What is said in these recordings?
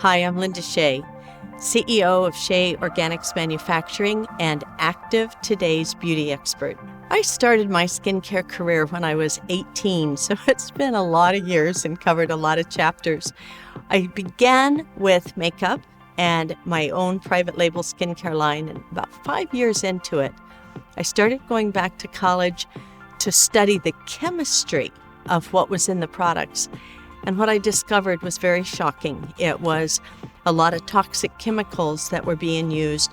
Hi, I'm Linda Chae, CEO of Chae Organics Manufacturing and Aktive, today's beauty expert. I started my skincare career when I was 18, so it's been a lot of years and covered a lot of chapters. I began with makeup and my own private label skincare line, and about 5 years into it, I started going back to college to study the chemistry of what was in the products. And what I discovered was very shocking. It was a lot of toxic chemicals that were being used.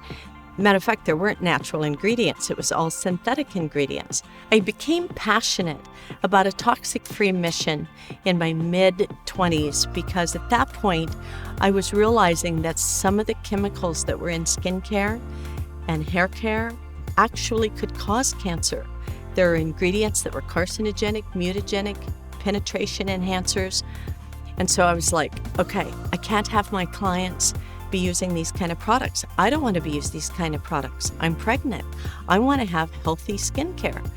Matter of fact, there weren't natural ingredients. It was all synthetic ingredients. I became passionate about a toxic-free mission in my mid-20s because at that point, I was realizing that some of the chemicals that were in skincare and hair care actually could cause cancer. There are ingredients that were carcinogenic, mutagenic, penetration enhancers. And so I was like, okay, I can't have my clients be using these kind of products. I don't want to be using these kind of products. I'm pregnant. I want to have healthy skincare.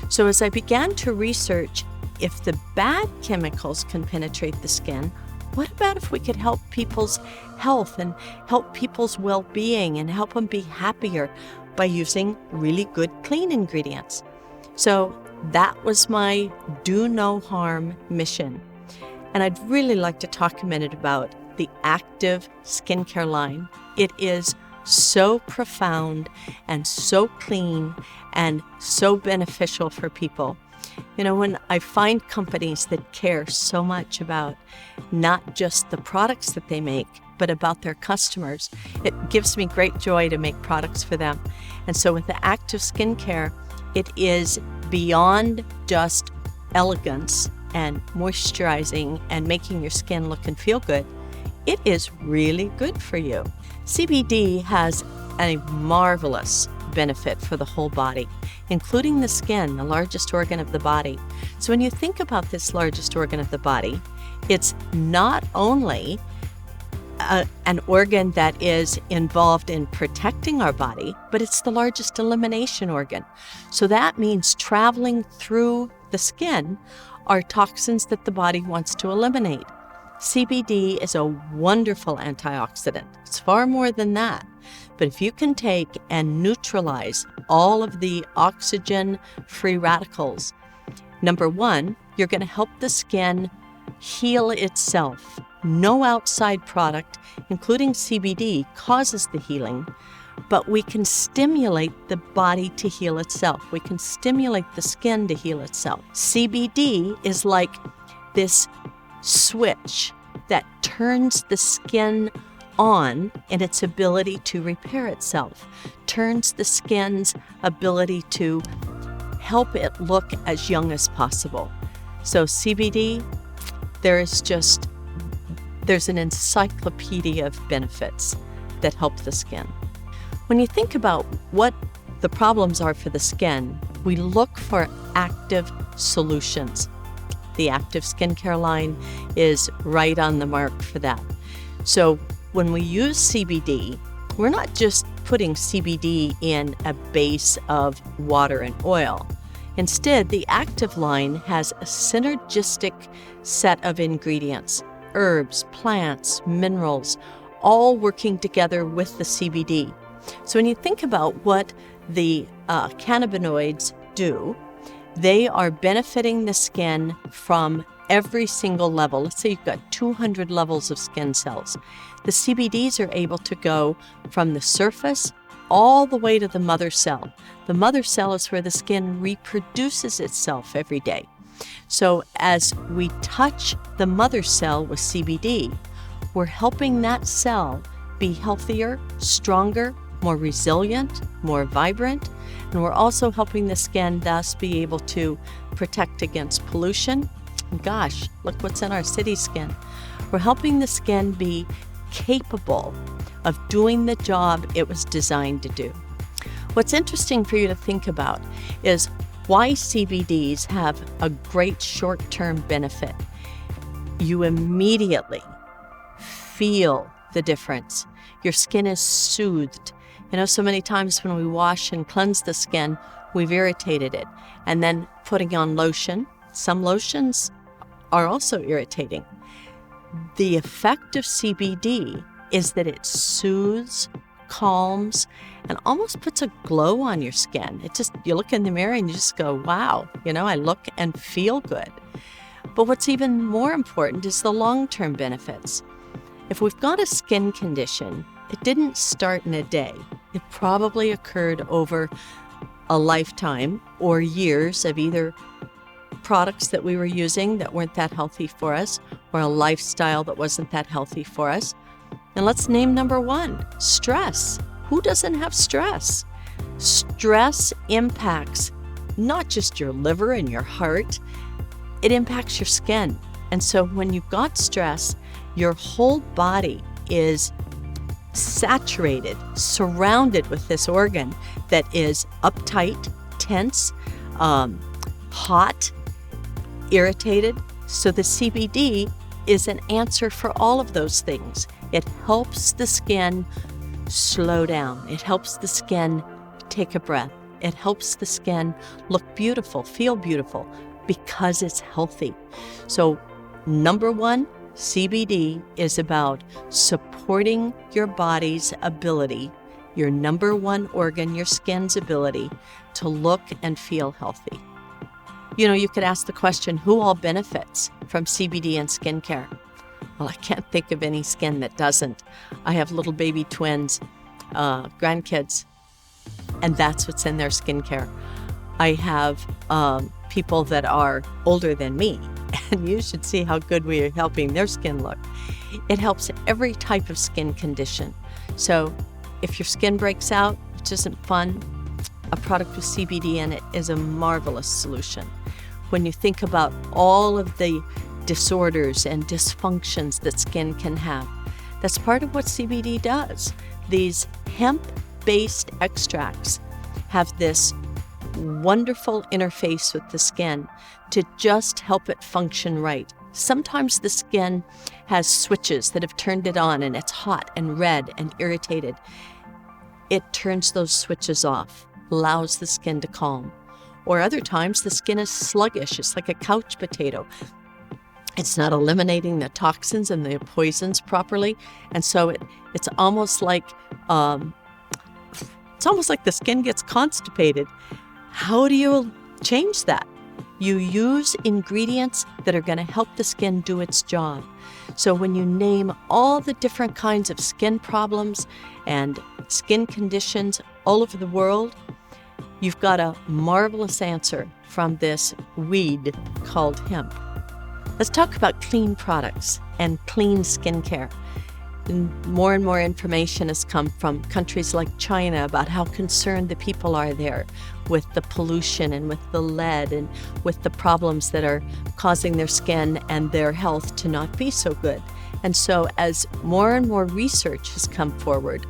So as I began to research if the bad chemicals can penetrate the skin, what about if we could help people's health and help people's well-being and help them be happier by using really good, clean ingredients? So that was my do no harm mission. And I'd really like to talk a minute about the Aktive skincare line. It is so profound and so clean and so beneficial for people. You know, when I find companies that care so much about not just the products that they make, but about their customers, it gives me great joy to make products for them. And so with the Aktive skincare, it is beyond just elegance and moisturizing and making your skin look and feel good. It is really good for you. CBD has a marvelous benefit for the whole body, including the skin, the largest organ of the body. So when you think about this largest organ of the body, it's not only an organ that is involved in protecting our body, but it's the largest elimination organ. So that means traveling through the skin are toxins that the body wants to eliminate. CBD is a wonderful antioxidant. It's far more than that. But if you can take and neutralize all of the oxygen-free radicals, number one, you're going to help the skin heal itself. No outside product, including CBD, causes the healing, but we can stimulate the body to heal itself. We can stimulate the skin to heal itself. CBD is like this switch that turns the skin on in its ability to repair itself, turns the skin's ability to help it look as young as possible. So CBD, there's an encyclopedia of benefits that help the skin. When you think about what the problems are for the skin, we look for active solutions. The Aktive skincare line is right on the mark for that. So when we use CBD, we're not just putting CBD in a base of water and oil. Instead, the Aktive line has a synergistic set of ingredients, herbs, plants, minerals, all working together with the CBD. So when you think about what the cannabinoids do, they are benefiting the skin from every single level. Let's say you've got 200 levels of skin cells. The CBDs are able to go from the surface all the way to the mother cell. The mother cell is where the skin reproduces itself every day. So as we touch the mother cell with CBD, we're helping that cell be healthier, stronger, more resilient, more vibrant, and we're also helping the skin thus be able to protect against pollution. And gosh, look what's in our city skin. We're helping the skin be capable of doing the job it was designed to do. What's interesting for you to think about is why CBDs have a great short-term benefit. You immediately feel the difference. Your skin is soothed. You know, so many times when we wash and cleanse the skin, we've irritated it. And then putting on lotion, some lotions are also irritating. The effect of CBD is that it soothes, calms, and almost puts a glow on your skin. You look in the mirror and you just go, wow, I look and feel good. But what's even more important is the long-term benefits. If we've got a skin condition, it didn't start in a day. It probably occurred over a lifetime or years of either products that we were using that weren't that healthy for us, or a lifestyle that wasn't that healthy for us. And let's name number one, stress. Who doesn't have stress? Stress impacts not just your liver and your heart, it impacts your skin. And so when you've got stress, your whole body is saturated, surrounded with this organ that is uptight, tense, hot, irritated. So the CBD is an answer for all of those things. It helps the skin slow down. It helps the skin take a breath. It helps the skin look beautiful, feel beautiful, because it's healthy. So number one, CBD is about supporting your body's ability, your number one organ, your skin's ability to look and feel healthy. You could ask the question, who all benefits from CBD and skincare? Well, I can't think of any skin that doesn't. I have little baby twins, grandkids, and that's what's in their skincare. I have people that are older than me, and you should see how good we are helping their skin look. It helps every type of skin condition. So if your skin breaks out, which isn't fun, a product with CBD in it is a marvelous solution. When you think about all of the disorders and dysfunctions that skin can have, that's part of what CBD does. These hemp-based extracts have this wonderful interface with the skin to just help it function right. Sometimes the skin has switches that have turned it on and it's hot and red and irritated. It turns those switches off, allows the skin to calm. Or other times the skin is sluggish. It's like a couch potato. It's not eliminating the toxins and the poisons properly. And so it's almost like the skin gets constipated. How do you change that? You use ingredients that are going to help the skin do its job. So when you name all the different kinds of skin problems and skin conditions all over the world, you've got a marvelous answer from this weed called hemp. Let's talk about clean products and clean skincare. And more information has come from countries like China about how concerned the people are there with the pollution and with the lead and with the problems that are causing their skin and their health to not be so good. And so as more and more research has come forward,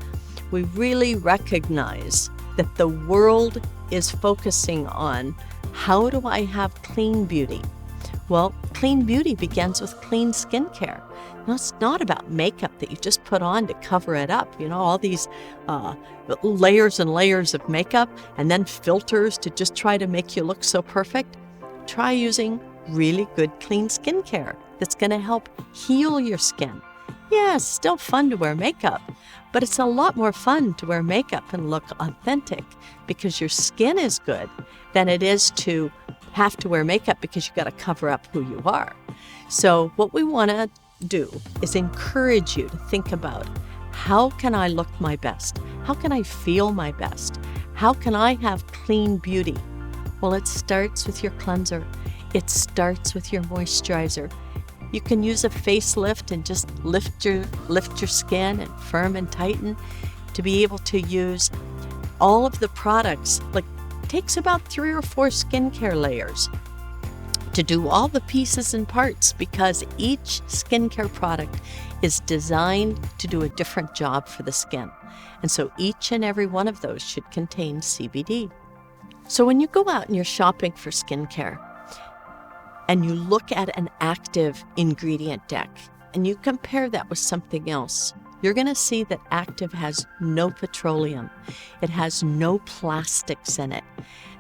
we really recognize that the world is focusing on, how do I have clean beauty? Well, clean beauty begins with clean skincare. No, it's not about makeup that you just put on to cover it up. All these layers and layers of makeup and then filters to just try to make you look so perfect. Try using really good clean skincare that's going to help heal your skin. Yeah, it's still fun to wear makeup, but it's a lot more fun to wear makeup and look authentic because your skin is good than it is to have to wear makeup because you got to cover up who you are. So what we want to do is encourage you to think about, how can I look my best? How can I feel my best? How can I have clean beauty? Well, it starts with your cleanser. It starts with your moisturizer. You can use a facelift and just lift your skin and firm and tighten to be able to use all of the products. Like, it takes about 3 or 4 skincare layers to do all the pieces and parts, because each skincare product is designed to do a different job for the skin. And so each and every one of those should contain CBD. So when you go out and you're shopping for skincare and you look at an active ingredient deck and you compare that with something else, you're going to see that Aktive has no petroleum. It has no plastics in it.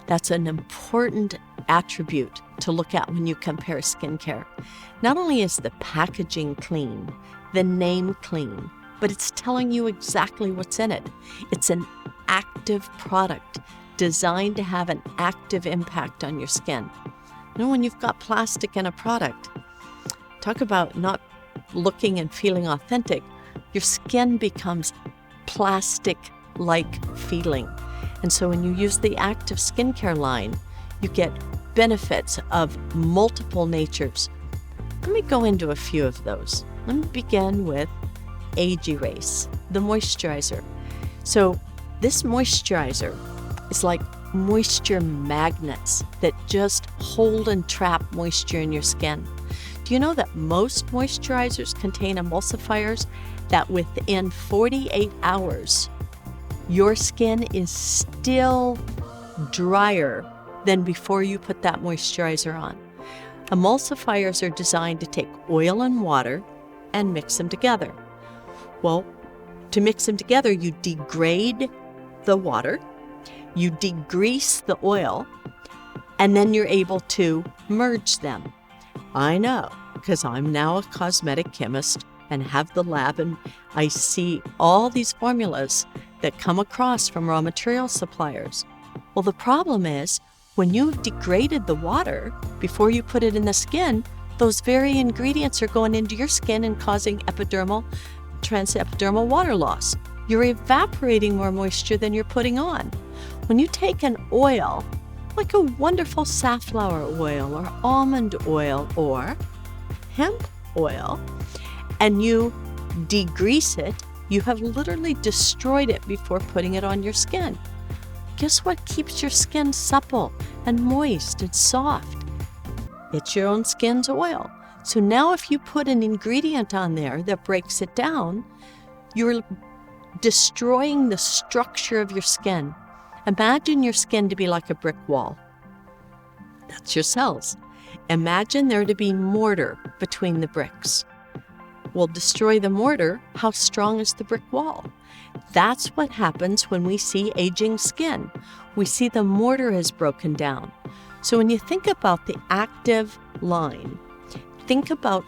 That's an important attribute to look at when you compare skincare. Not only is the packaging clean, the name clean, but it's telling you exactly what's in it. It's an active product designed to have an active impact on your skin. You know, when you've got plastic in a product, talk about not looking and feeling authentic. Your skin becomes plastic-like feeling. And so when you use the Aktive skincare line, you get benefits of multiple natures. Let me go into a few of those. Let me begin with Age Erase, the moisturizer. So this moisturizer is like moisture magnets that just hold and trap moisture in your skin. Do you know that most moisturizers contain emulsifiers that within 48 hours, your skin is still drier than before you put that moisturizer on? Emulsifiers are designed to take oil and water and mix them together. Well, to mix them together, you degrade the water, you degrease the oil, and then you're able to merge them. I know, because I'm now a cosmetic chemist and have the lab, and I see all these formulas that come across from raw material suppliers. Well, the problem is, when you've degraded the water before you put it in the skin, those very ingredients are going into your skin and causing transepidermal water loss. You're evaporating more moisture than you're putting on. When you take an oil, like a wonderful safflower oil or almond oil or hemp oil, and you degrease it, you have literally destroyed it before putting it on your skin. Guess what keeps your skin supple and moist and soft? It's your own skin's oil. So now if you put an ingredient on there that breaks it down, you're destroying the structure of your skin. Imagine your skin to be like a brick wall. That's your cells. Imagine there to be mortar between the bricks. Well, destroy the mortar, how strong is the brick wall? That's what happens when we see aging skin. We see the mortar is broken down. So when you think about the Aktive line, think about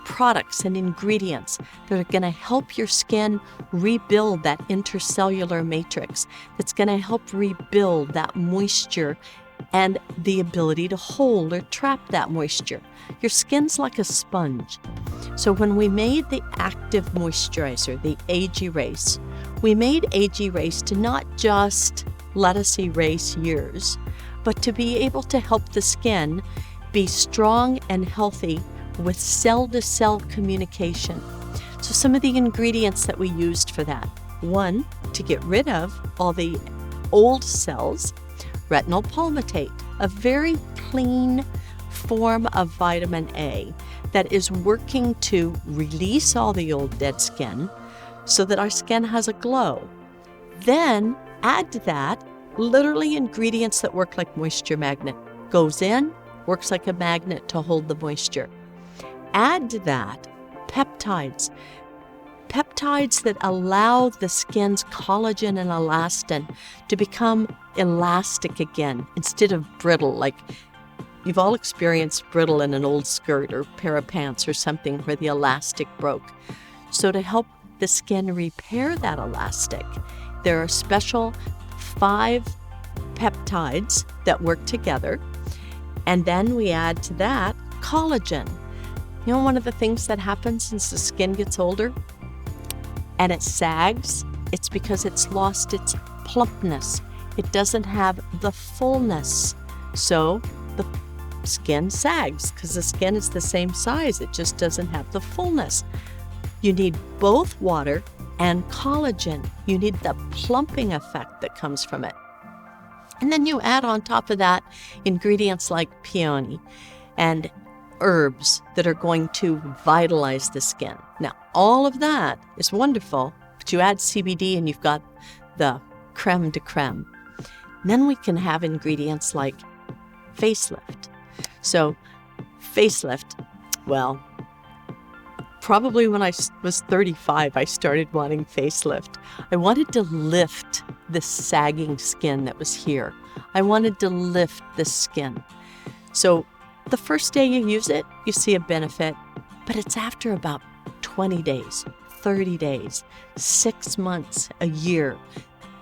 products and ingredients that are going to help your skin rebuild that intercellular matrix, that's going to help rebuild that moisture and the ability to hold or trap that moisture. Your skin's like a sponge. So when we made the Aktive moisturizer, the Age Erase, we made Age Erase to not just let us erase years, but to be able to help the skin be strong and healthy with cell-to-cell communication. So some of the ingredients that we used for that: one, to get rid of all the old cells, retinol palmitate, a very clean form of vitamin A that is working to release all the old dead skin so that our skin has a glow. Then add to that literally ingredients that work like moisture magnet. Goes in, works like a magnet to hold the moisture. Add to that peptides. Peptides that allow the skin's collagen and elastin to become elastic again instead of brittle. Like you've all experienced brittle in an old skirt or pair of pants or something where the elastic broke. So to help the skin repair that elastic, there are special 5 peptides that work together. And then we add to that collagen. You know, one of the things that happens as the skin gets older and it sags, it's because it's lost its plumpness. It doesn't have the fullness. So the skin sags because the skin is the same size. It just doesn't have the fullness. You need both water and collagen. You need the plumping effect that comes from it. And then you add on top of that ingredients like peony and herbs that are going to vitalize the skin. Now, all of that is wonderful, but you add CBD and you've got the creme de creme. Then we can have ingredients like facelift. So facelift, well, probably when I was 35, I started wanting facelift. I wanted to lift the sagging skin that was here. I wanted to lift the skin. So the first day you use it, you see a benefit, but it's after about 20 days, 30 days, 6 months, a year,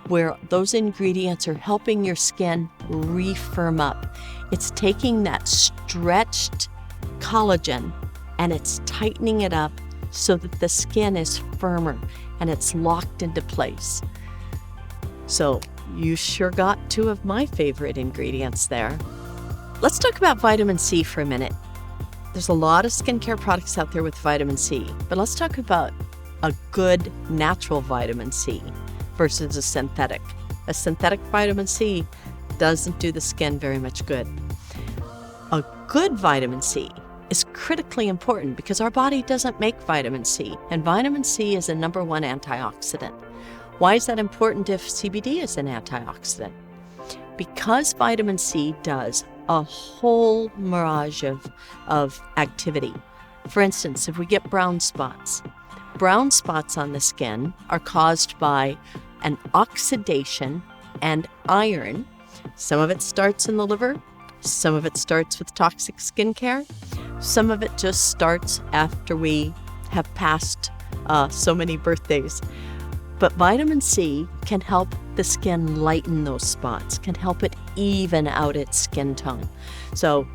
where those ingredients are helping your skin re-firm up. It's taking that stretched collagen and it's tightening it up so that the skin is firmer and it's locked into place. So you sure got 2 of my favorite ingredients there. Let's talk about vitamin C for a minute. There's a lot of skincare products out there with vitamin C, but let's talk about a good natural vitamin C versus a synthetic. A synthetic vitamin C doesn't do the skin very much good. A good vitamin C is critically important because our body doesn't make vitamin C, and vitamin C is a number 1 antioxidant. Why is that important if CBD is an antioxidant? Because vitamin C does a whole mirage of activity. For instance, if we get brown spots on the skin are caused by an oxidation and iron. Some of it starts in the liver, some of it starts with toxic skincare, some of it just starts after we have passed so many birthdays. But vitamin C can help the skin lighten those spots, can help it even out its skin tone. So,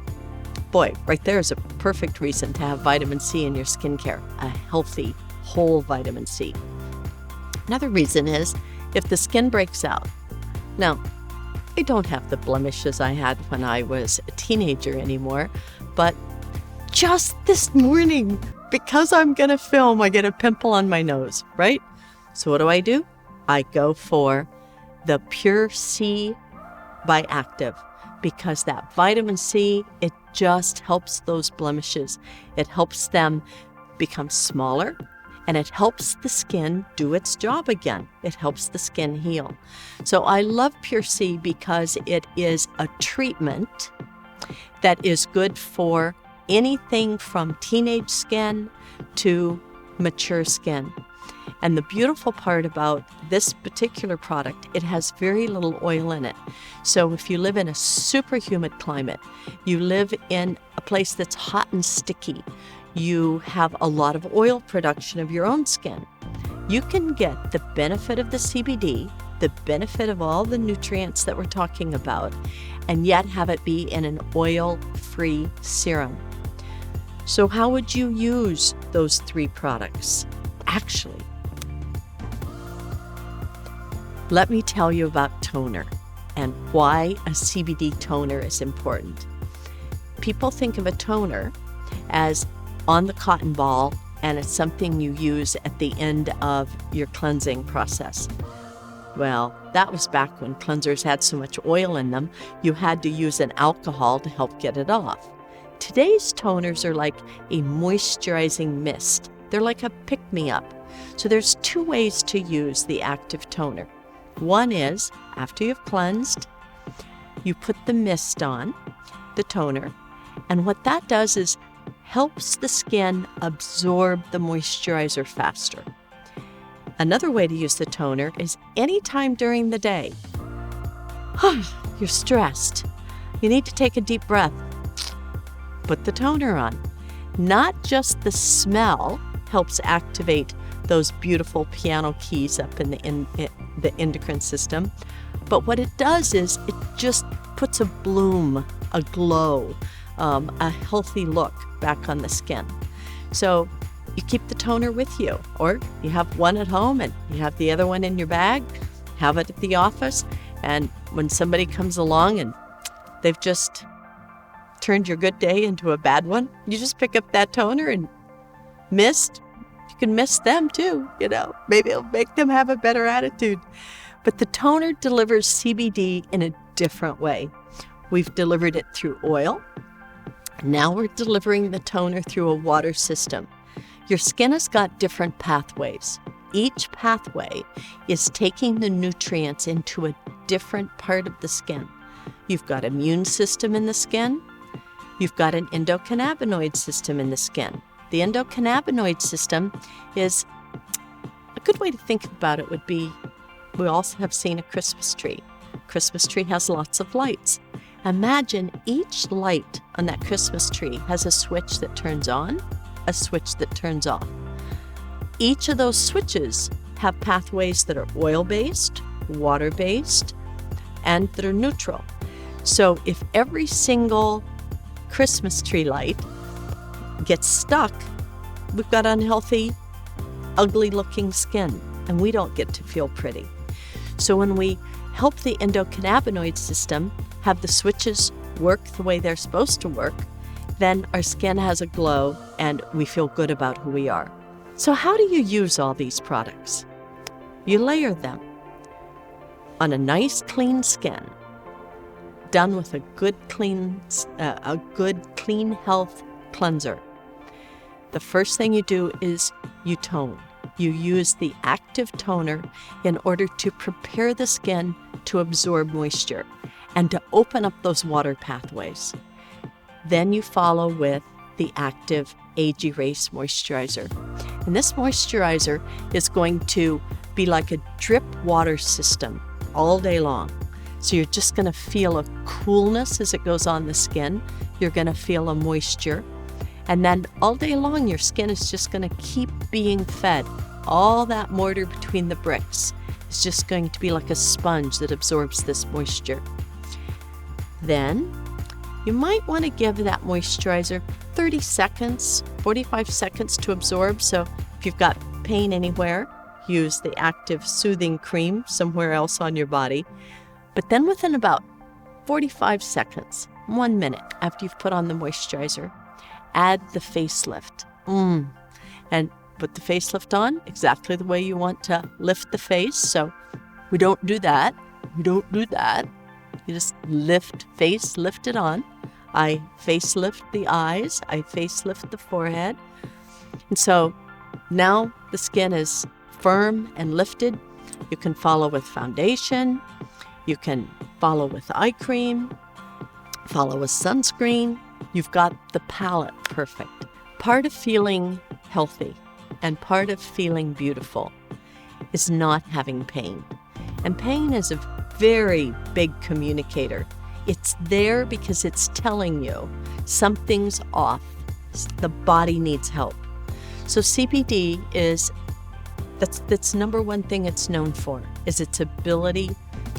boy, right there is a perfect reason to have vitamin C in your skincare, a healthy, whole vitamin C. Another reason is if the skin breaks out. Now, I don't have the blemishes I had when I was a teenager anymore, but just this morning, because I'm going to film, I get a pimple on my nose, right? So what do? I go for the Pure C by Aktive because that vitamin C, it just helps those blemishes. It helps them become smaller and it helps the skin do its job again. It helps the skin heal. So I love Pure C because it is a treatment that is good for anything from teenage skin to mature skin. And the beautiful part about this particular product, it has very little oil in it. So if you live in a super humid climate, you live in a place that's hot and sticky, you have a lot of oil production of your own skin, you can get the benefit of the CBD, the benefit of all the nutrients that we're talking about, and yet have it be in an oil-free serum. So how would you use those 3 products? Actually, let me tell you about toner and why a CBD toner is important. People think of a toner as on the cotton ball and it's something you use at the end of your cleansing process. Well, that was back when cleansers had so much oil in them, you had to use an alcohol to help get it off. Today's toners are like a moisturizing mist. They're like a pick-me-up. So there's 2 ways to use the Aktive toner. One is, after you've cleansed, you put the mist on, the toner, and what that does is helps the skin absorb the moisturizer faster. Another way to use the toner is anytime during the day. You're stressed. You need to take a deep breath. Put the toner on. Not just the smell helps activate those beautiful piano keys up in the endocrine system, but what it does is it just puts a bloom, a glow, a healthy look back on the skin. So you keep the toner with you, or you have one at home and you have the other one in your bag, have it at the office, and when somebody comes along and they've just turned your good day into a bad one, you just pick up that toner and mist. You can mist them too, maybe it'll make them have a better attitude. But the toner delivers CBD in a different way. We've delivered it through oil. Now we're delivering the toner through a water system. Your skin has got different pathways. Each pathway is taking the nutrients into a different part of the skin. You've got immune system in the skin. You've got an endocannabinoid system in the skin. The endocannabinoid system is, a good way to think about it would be, we also have seen a Christmas tree. Christmas tree has lots of lights. Imagine each light on that Christmas tree has a switch that turns on, a switch that turns off. Each of those switches have pathways that are oil-based, water-based, and that are neutral. So if every single Christmas tree light gets stuck, we've got unhealthy, ugly-looking skin, and we don't get to feel pretty. So when we help the endocannabinoid system have the switches work the way they're supposed to work, then our skin has a glow and we feel good about who we are. So how do you use all these products? You layer them on a nice clean skin, done with a good clean health cleanser. The first thing you do is you tone. You use the active toner in order to prepare the skin to absorb moisture and to open up those water pathways. Then you follow with the active age erase moisturizer. And this moisturizer is going to be like a drip water system all day long. So you're just going to feel a coolness as it goes on the skin. You're going to feel a moisture. And then all day long, your skin is just going to keep being fed. All that mortar between the bricks is just going to be like a sponge that absorbs this moisture. Then you might want to give that moisturizer 30 seconds, 45 seconds to absorb. So if you've got pain anywhere, use the active soothing cream somewhere else on your body. But then within about 45 seconds, 1 minute after you've put on the moisturizer, add the facelift. And put the facelift on exactly the way you want to lift the face. So we don't do that. You just lift it on. I facelift the eyes. I facelift the forehead. And so now the skin is firm and lifted. You can follow with foundation. You can follow with eye cream, follow with sunscreen. You've got the palette perfect. Part of feeling healthy and part of feeling beautiful is not having pain. And pain is a very big communicator. It's there because it's telling you something's off. The body needs help. So CBD that's number one thing it's known for, is its ability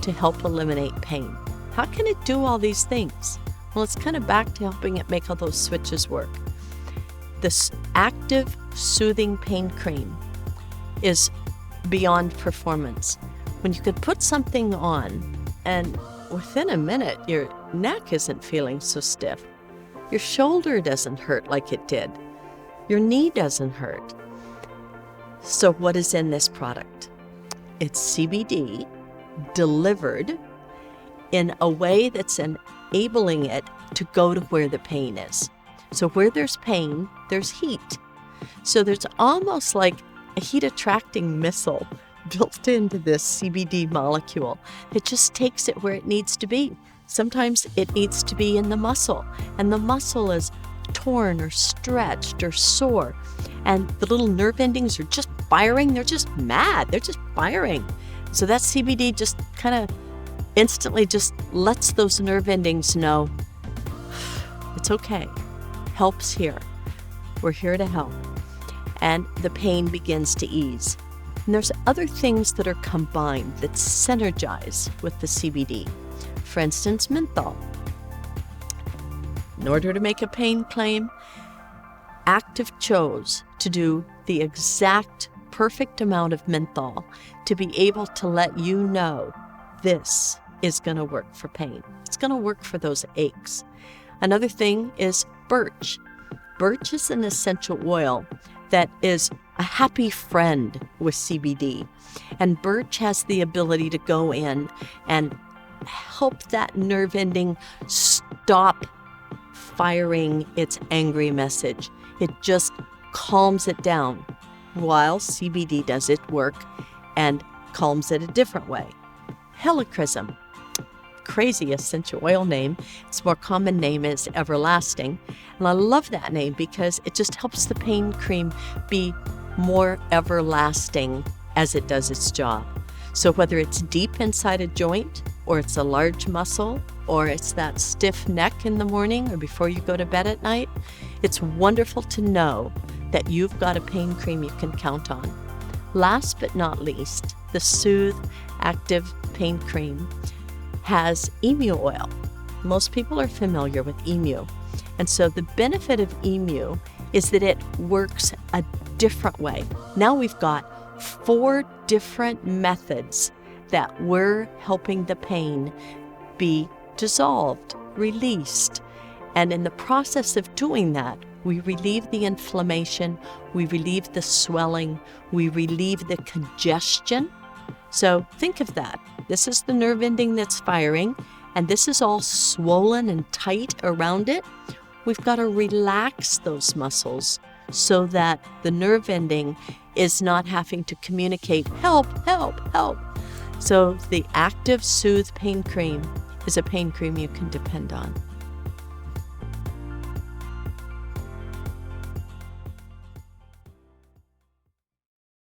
to help eliminate pain. How can it do all these things? Well, it's kind of back to helping it make all those switches work. This active soothing pain cream is beyond performance. When you can put something on and within a minute your neck isn't feeling so stiff, your shoulder doesn't hurt like it did, your knee doesn't hurt. So what is in this product? It's CBD delivered in a way that's enabling it to go to where the pain is. So where there's pain, there's heat. So there's almost like a heat-attracting missile built into this CBD molecule. It just takes it where it needs to be. Sometimes it needs to be in the muscle, and the muscle is torn or stretched or sore, and the little nerve endings are just firing. They're just mad. They're just firing. So that CBD just kind of instantly just lets those nerve endings know it's okay. Help's here. We're here to help. And the pain begins to ease. And there's other things that are combined that synergize with the CBD. For instance, menthol. In order to make a pain claim, Aktive chose to do the exact perfect amount of menthol to be able to let you know this is going to work for pain. It's going to work for those aches. Another thing is birch. Birch is an essential oil that is a happy friend with CBD. And birch has the ability to go in and help that nerve ending stop firing its angry message. It just calms it down, while CBD does its work and calms it a different way. Helichrysum, crazy essential oil name. Its more common name is Everlasting. And I love that name because it just helps the pain cream be more everlasting as it does its job. So whether it's deep inside a joint or it's a large muscle, or it's that stiff neck in the morning or before you go to bed at night, it's wonderful to know that you've got a pain cream you can count on. Last but not least, the Soothe Active Pain Cream has emu oil. Most people are familiar with emu. And so the benefit of emu is that it works a different way. Now we've got 4 different methods that we're helping the pain be dissolved, released. And in the process of doing that, we relieve the inflammation, we relieve the swelling, we relieve the congestion. So think of that. This is the nerve ending that's firing, and this is all swollen and tight around it. We've got to relax those muscles so that the nerve ending is not having to communicate, help, help, help. So the Active Soothe Pain Cream is a pain cream you can depend on.